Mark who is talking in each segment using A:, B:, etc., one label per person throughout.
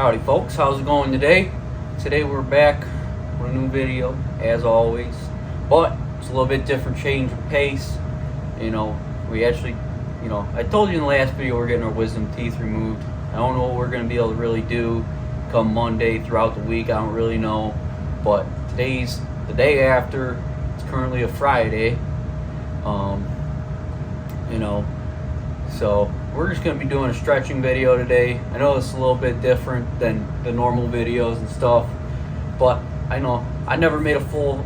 A: Howdy folks, how's it going today? Today we're back with a new video, as always, but it's a little bit different, change of pace. We actually, I told you in the last video we're getting our wisdom teeth removed. I don't know what we're going to be able to really do come Monday throughout the week, I don't really know, but today's the day after. It's currently a Friday, so we're just going to be doing a stretching video today. I know it's a little bit different than the normal videos and stuff, but I know I never made a full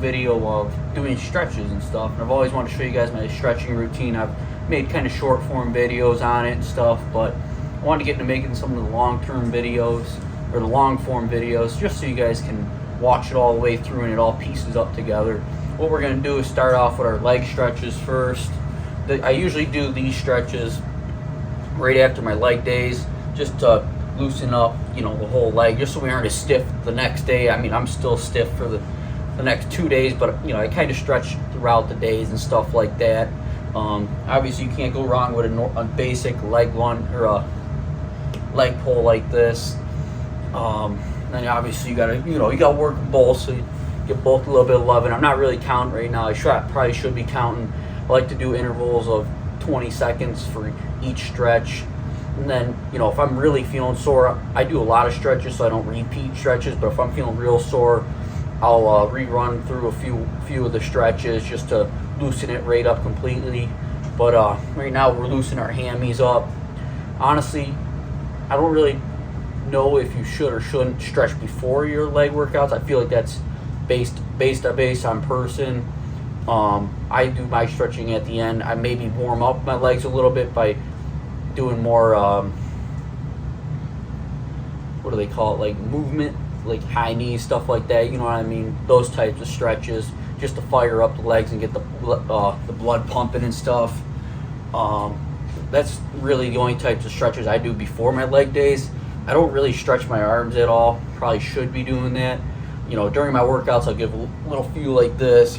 A: video of doing stretches and stuff, and I've always wanted to show you guys my stretching routine. I've made kind of short form videos on it and stuff, but I wanted to get into making some of the long-term videos, or the long form videos, just so you guys can watch it all the way through and it all pieces up together. What we're going to do is start off with our leg stretches first. I usually do these stretches right after my leg days, just to loosen up, the whole leg, just so we aren't as stiff the next day. I mean, I'm still stiff for the next 2 days, but I kind of stretch throughout the days and stuff like that. Obviously, you can't go wrong with a basic leg lunge or a leg pull like this. Then obviously you gotta work both, so you get both a little bit of love. And I'm not really counting right now. I probably should be counting. I like to do intervals of 20 seconds for each stretch. And then, if I'm really feeling sore, I do a lot of stretches, so I don't repeat stretches. But if I'm feeling real sore, I'll rerun through a few of the stretches just to loosen it right up completely. But right now we're loosening our hammies up. Honestly, I don't really know if you should or shouldn't stretch before your leg workouts. I feel like that's based on person. I do my stretching at the end. I maybe warm up my legs a little bit by doing more what do they call it, like movement, like high knees, stuff like that, you know what I mean, those types of stretches, just to fire up the legs and get the blood pumping and stuff. That's really the only types of stretches I do before my leg days. I don't really stretch my arms at all. Probably should be doing that. During my workouts, I'll give a little few like this,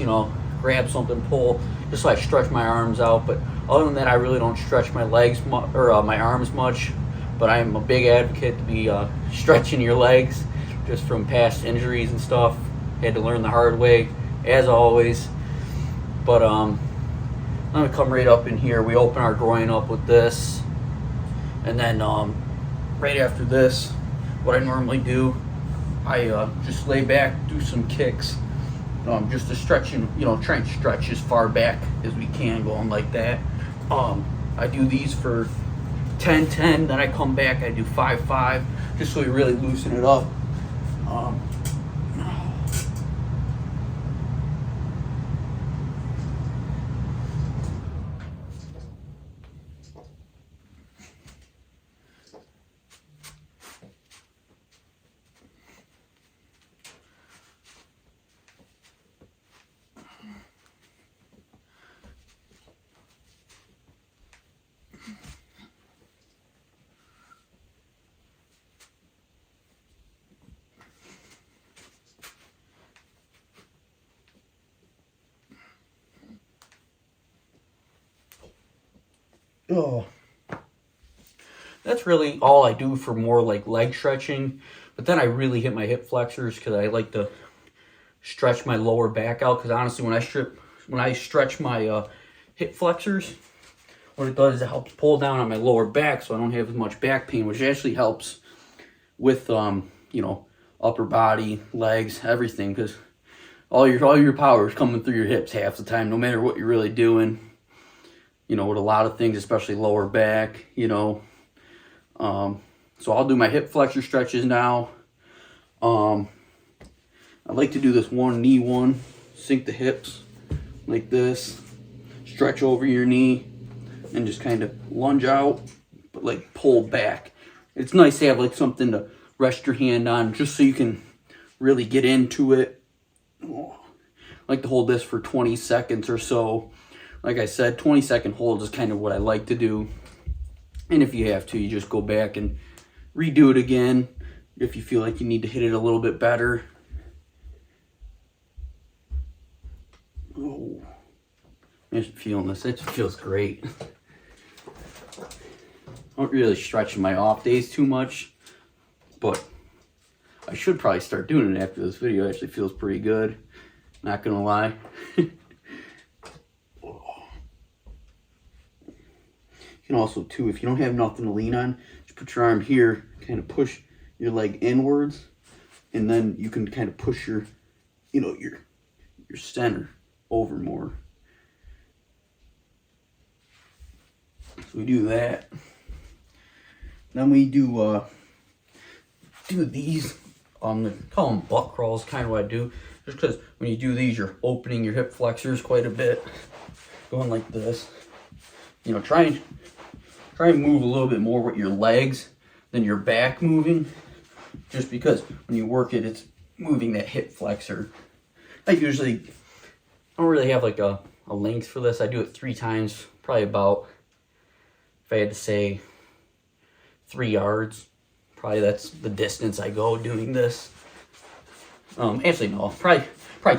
A: grab something, pull, just so I stretch my arms out. But other than that, I really don't stretch my legs or my arms much. But I'm a big advocate to be stretching your legs, just from past injuries and stuff. Had to learn the hard way, as always. But I'm gonna come right up in here. We open our groin up with this, and then right after this, what I normally do, I just lay back, do some kicks, just to stretch, try and stretch as far back as we can, going like that. I do these for 10-10, then I come back, I do 5-5, just so we really loosen it up. Oh, that's really all I do for more like leg stretching. But then I really hit my hip flexors, because I like to stretch my lower back out. Because honestly, when I stretch my hip flexors, what it does is it helps pull down on my lower back, so I don't have as much back pain, which actually helps with upper body, legs, everything, because all your power is coming through your hips half the time, no matter what you're really doing. With a lot of things, especially lower back, so I'll do my hip flexor stretches now. I like to do this one knee one, sink the hips like this, stretch over your knee, and just kind of lunge out, but like pull back. It's nice to have like something to rest your hand on, just so you can really get into it. I like to hold this for 20 seconds or so. Like I said, 20-second holds is kind of what I like to do. And if you have to, you just go back and redo it again if you feel like you need to hit it a little bit better. Oh, I'm just feeling this. It feels great. I don't really stretch my off days too much, but I should probably start doing it after this video. It actually feels pretty good, not gonna lie. You can also too, if you don't have nothing to lean on, just put your arm here, kind of push your leg inwards, and then you can kind of push your, you know, your center over more. So we do that. Then we do these. Call them butt crawls, kind of what I do. Just because when you do these, you're opening your hip flexors quite a bit, going like this. You know, try and move a little bit more with your legs than your back moving. Just because when you work it, it's moving that hip flexor. I don't really have like a length for this. I do it 3 times, probably about, if I had to say, 3 yards. Probably that's the distance I go doing this. Actually no, probably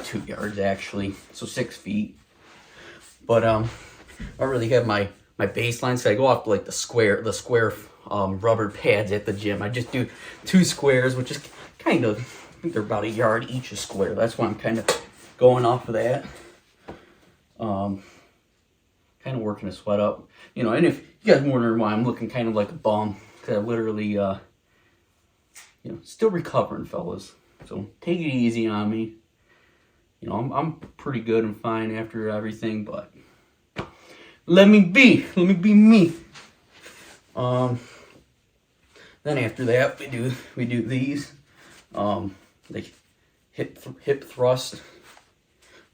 A: 2 yards actually, so 6 feet. But I don't really have my baseline, so I go off to like the square rubber pads at the gym. I just do 2 squares, which is kind of, I think they're about 1 yard each a square. That's why I'm kind of going off of that. Kind of working to sweat up, you know. And if you guys wondering why I'm looking kind of like a bum, because I literally, you know, still recovering, fellas. So take it easy on me. You know, I'm pretty good and fine after everything, but let me be me. Then after that, we do these, like hip thrust.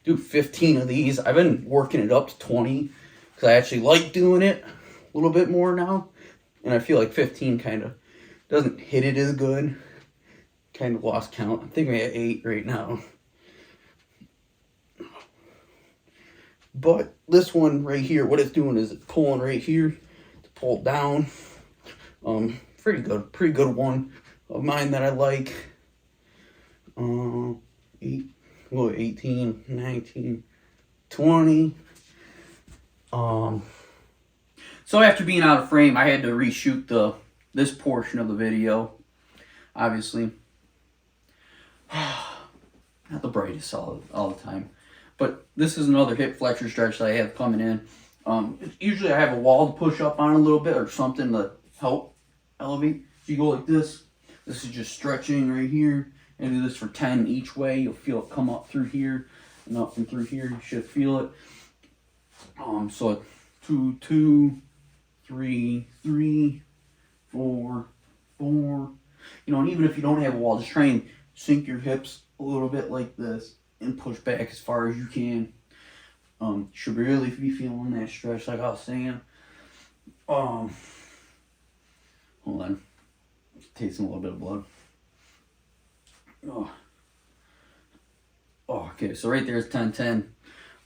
A: Do 15 of these. I've been working it up to 20 because I actually like doing it a little bit more now, and I feel like 15 kind of doesn't hit it as good. Kind of lost count. I think we're at 8 right now. But this one right here, what it's doing is it's pulling right here to pull down. Pretty good one of mine that I like. 18, 19, 20. So after being out of frame, I had to reshoot this portion of the video. Obviously, not the brightest all the time, but this is another hip flexor stretch that I have coming in. Usually I have a wall to push up on a little bit or something to help elevate. If you go like this, this is just stretching right here. And do this for 10 each way. You'll feel it come up through here and up and through here. You should feel it. So 2, 2, 3, 3, 4, 4. You know, and even if you don't have a wall, just try and sink your hips a little bit like this and push back as far as you can. Should really be feeling that stretch, like I was saying. Hold on, tasting a little bit of blood. Oh, okay, so right there is 10, 10.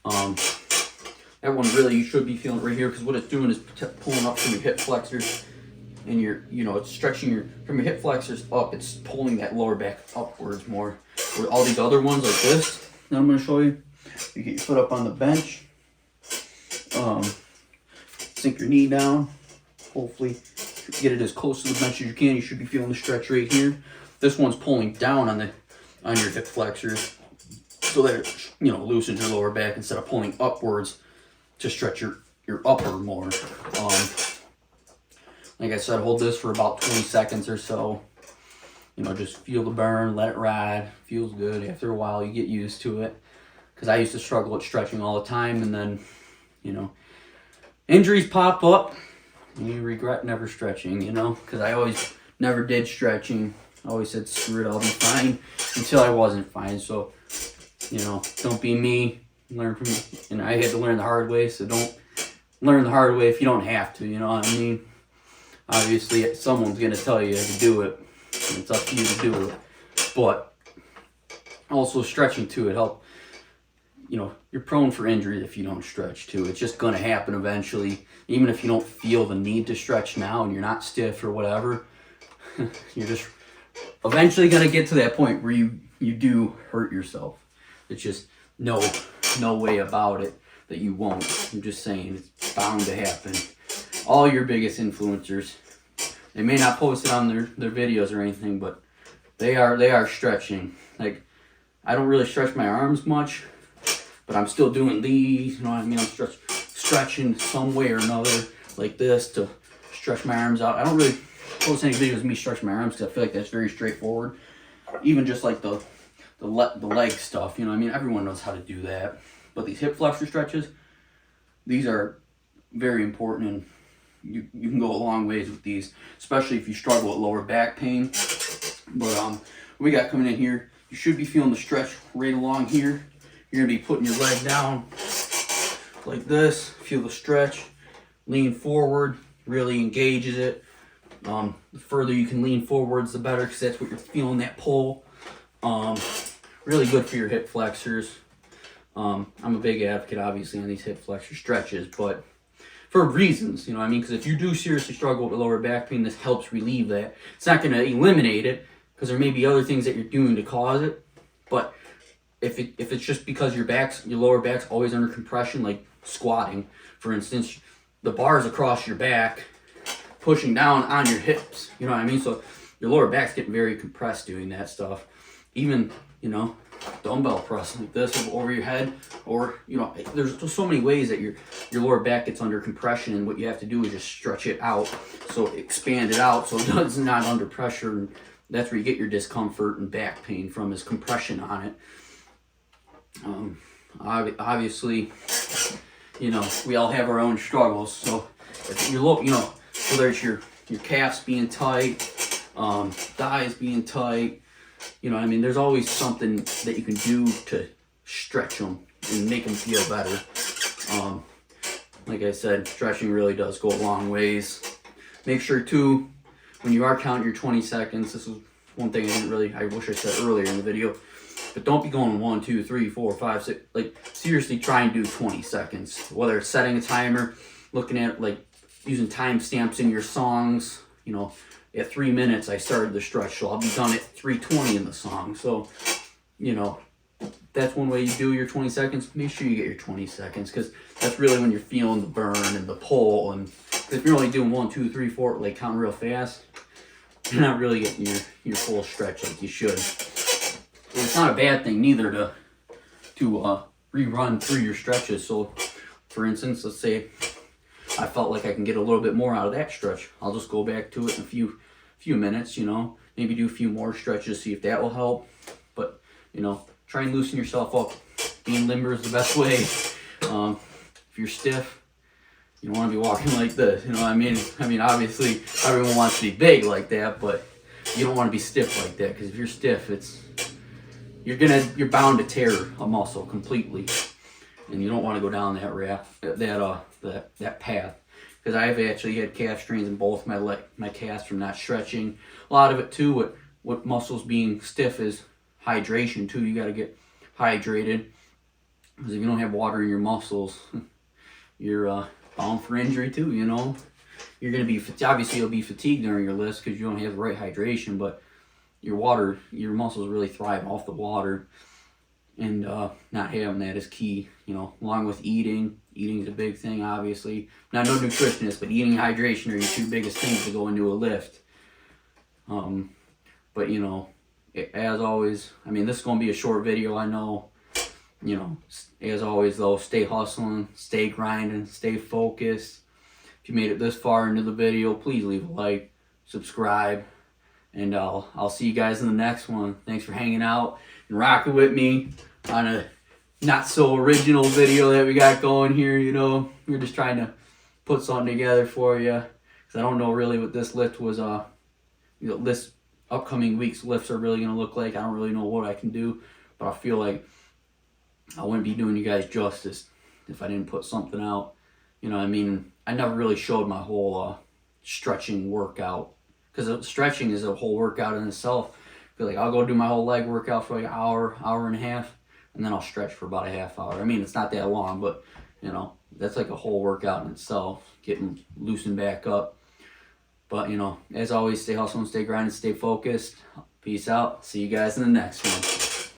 A: That one really, you should be feeling it right here, because what it's doing is pulling up from your hip flexors, and it's stretching from your hip flexors up, it's pulling that lower back upwards more. Where all these other ones like this, that I'm going to show you, you get your foot up on the bench, sink your knee down, hopefully get it as close to the bench as you can. You should be feeling the stretch right here. This one's pulling down on your hip flexors, so that it, loosens your lower back instead of pulling upwards to stretch your upper more. Like I said, hold this for about 20 seconds or so. Just feel the burn, let it ride. Feels good. After a while, you get used to it. Because I used to struggle with stretching all the time, and then, injuries pop up, and you regret never stretching, because I always never did stretching. I always said, screw it, I'll be fine, until I wasn't fine. So, don't be me. Learn from me. And I had to learn the hard way, so don't learn the hard way if you don't have to, you know what I mean? Obviously, someone's going to tell you to do it. And it's up to you to do it. But also stretching too, it helps. You're prone for injury if you don't stretch too. It's just going to happen eventually. Even if you don't feel the need to stretch now and you're not stiff or whatever, you're just eventually going to get to that point where you do hurt yourself. It's just no way about it that you won't. I'm just saying, it's bound to happen. All your biggest influencers They may not post it on their videos or anything, but they are stretching. Like, I don't really stretch my arms much, but I'm still doing these, you know what I mean? I'm stretching some way or another, like this, to stretch my arms out. I don't really post any videos of me stretching my arms because I feel like that's very straightforward. Even just like the leg stuff, you know what I mean? Everyone knows how to do that. But these hip flexor stretches, these are very important, and you can go a long ways with these, especially if you struggle with lower back pain. But we got coming in here, you should be feeling the stretch right along here. You're gonna be putting your leg down like this, feel the stretch, lean forward, really engages it. The further you can lean forwards, the better, because that's what you're feeling, that pull. Really good for your hip flexors. I'm a big advocate, obviously, on these hip flexor stretches, but for reasons, you know what I mean? Because if you do seriously struggle with lower back pain, this helps relieve that. It's not going to eliminate it, because there may be other things that you're doing to cause it. But if it's just because your lower back's always under compression, like squatting, for instance, the bar's across your back, pushing down on your hips, you know what I mean? So your lower back's getting very compressed doing that stuff. Even, you know, dumbbell press like this over your head, or, you know, there's just so many ways that your lower back gets under compression, and what you have to do is just stretch it out, so expand it out so it's not under pressure, and that's where you get your discomfort and back pain from, is compression on it. Obviously, you know, we all have our own struggles, so if you look, you know, whether it's your calves being tight, thighs being tight, you know, I mean, there's always something that you can do to stretch them and make them feel better. Like I said, stretching really does go a long ways. Make sure too, when you are counting your 20 seconds, this is one thing I wish I said earlier in the video, but don't be going 1, 2, 3, 4, 5, 6. Like, seriously, try and do 20 seconds. Whether it's setting a timer, looking at, like, using timestamps in your songs. You know, at 3 minutes I started the stretch, so I'll be done at 3:20 in the song. So, you know, that's one way you do your 20 seconds. Make sure you get your 20 seconds, because that's really when you're feeling the burn and the pull. And if you're only doing 1, 2, 3, 4, like counting real fast, you're not really getting your full stretch like you should. So it's not a bad thing neither to rerun through your stretches. So, for instance, let's say I felt like I can get a little bit more out of that stretch. I'll just go back to it in a few minutes, you know, maybe do a few more stretches, see if that will help. But, you know, try and loosen yourself up. Being limber is the best way. If you're stiff, you don't want to be walking like this, you know what I mean? I mean, obviously, everyone wants to be big like that, but you don't want to be stiff like that, because if you're stiff, you're bound to tear a muscle completely, and you don't want to go down that path. Because I've actually had calf strains in both my calves from not stretching. A lot of it too, what muscles being stiff, is hydration too. You got to get hydrated, because if you don't have water in your muscles, you're bound for injury too. You know, you're gonna be obviously you'll be fatigued during your lifts because you don't have the right hydration, but your muscles really thrive off the water, and not having that is key. You know, along with eating is a big thing. Obviously, not no nutritionist, but eating and hydration are your two biggest things to go into a lift. But you know, as always, I mean, this is gonna be a short video, I know. You know, as always though, stay hustling, stay grinding, stay focused. If you made it this far into the video, please leave a like, subscribe, and I'll see you guys in the next one. Thanks for hanging out and rocking with me on a not so original video that we got going here. You know, we're just trying to put something together for you, because I don't know really what this lift was, you know, this upcoming week's lifts are really going to look like. I don't really know what I can do, but I feel like I wouldn't be doing you guys justice if I didn't put something out. You know what I mean? I never really showed my whole stretching workout, because stretching is a whole workout in itself. I feel like I'll go do my whole leg workout for like an hour and a half, and then I'll stretch for about a half hour. I mean, it's not that long, but you know, that's like a whole workout in itself, getting loosened back up. But you know, as always, stay hustling, stay grinding, stay focused. Peace out. See you guys in the next one.